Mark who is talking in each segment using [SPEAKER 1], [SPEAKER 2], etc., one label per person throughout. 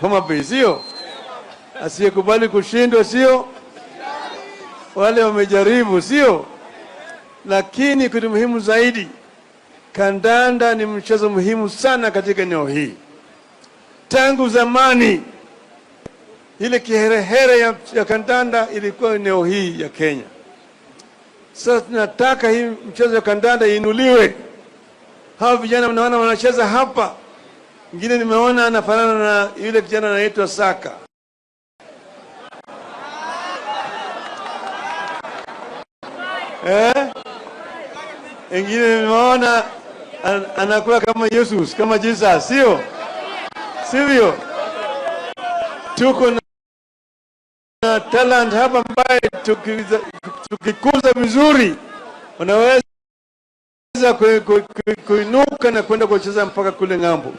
[SPEAKER 1] Homa Bay, sio? Asiyekubali kushindwa, sio? Wale wamejaribu, sio? Lakini kitu muhimu zaidi, kandanda ni mchezo muhimu sana katika eneo hii. Tangu zamani ile kiherehere ya kandanda ilikuwa eneo hii ya Kenya. Sasa tunataka hii mchezo wa kandanda iinuliwe. Hao vijana mnaona wanacheza hapa, mwingine nimeona anafanana na yule kijana anaitwa Saka. Mwingine nimeona anakuwa kama Jesus, kama Jesus, sivyo? Tuko na talent hapa ambaye tukikuza vizuri wanaweza kuinuka na kwenda kucheza mpaka kule ng'ambo.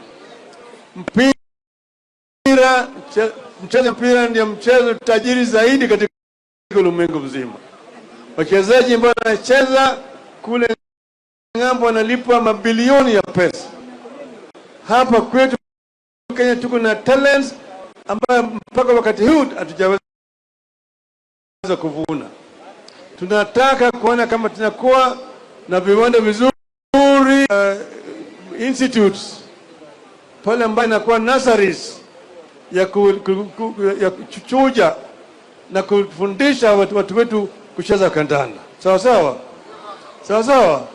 [SPEAKER 1] Mchezo mpira ndio mchezo tajiri zaidi katika ulimwengu mzima. Wachezaji ambao wanacheza kule ng'ambo wanalipwa mabilioni ya pesa. Hapa kwetu Kenya tuko na talents ambayo mpaka wakati huu hatujaweza kuvuna. Tunataka kuona kama tunakuwa na viwanda vizuri, institutes pale ambayo inakuwa nurseries ya kuchuja na kufundisha watu wetu kucheza kandanda. Sawa sawa.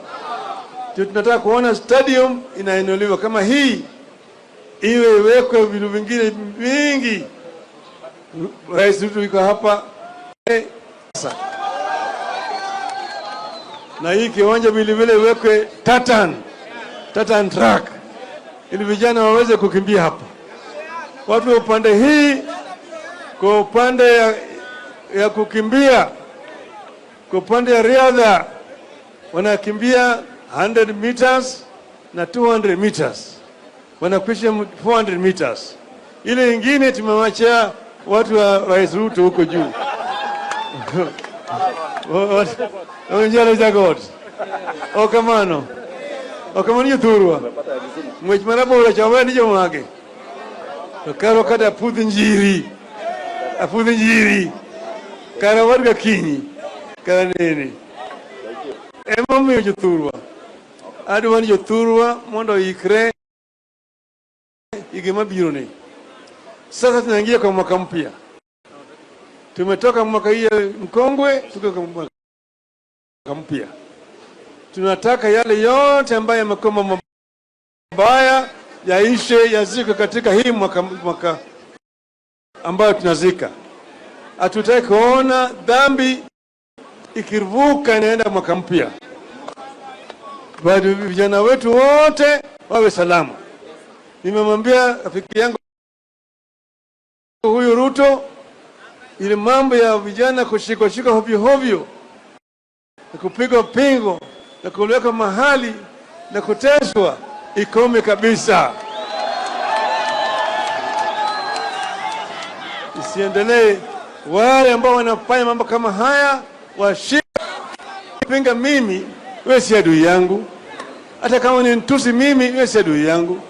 [SPEAKER 1] Tunataka kuona stadium inainuliwa kama hii, iwekwe vitu vingine vingi. Rais wetu yuko hapa na hii kiwanja vile vile iwekwe tartan track ili vijana waweze kukimbia hapa. Watu upande hii kwa upande ya kukimbia, kwa upande ya riadha wanakimbia 100 meters na 200 meters, wanakwisha 400 meters. Ile nyingine tumewachia watu wa Rais Ruto huko juu. Onjala jagot. Okamano yuthurwa. Mwech marabora chawe ni jomage. Karo kada apudhi njiri. Karo warga kinyi. Kara nini. Emomiyo jothurwa. Adwani jothurwa mondo ikre igema biro ni. Sasa tunaingia kwa mwaka mpya. Tumetoka mwaka hii mkongwe, tuko kwa mwaka mpya. Tunataka yale yote ambayo yamekuwa mabaya yaishe, yazike katika hii mwaka ambayo tunazika. Hatutaki kuona dhambi ikiruvuka inaenda mwaka mpya. Bado vijana wetu wote wawe salama. Nimemwambia rafiki yangu huyu Ruto, ile mambo ya vijana kushika hovyo na kupigwa pingo na kuweka mahali na kuteswa ikome kabisa, isiendelee. Wale ambao wanafanya mambo kama haya washipinga mimi, wewe si adui yangu. Hata kama ni mtusi mimi, wewe si adui yangu.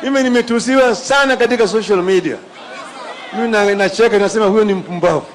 [SPEAKER 1] Mimi nimetusiwa sana katika social media. Mimi nacheka nasema huyo ni mpumbavu.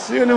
[SPEAKER 1] Sio ni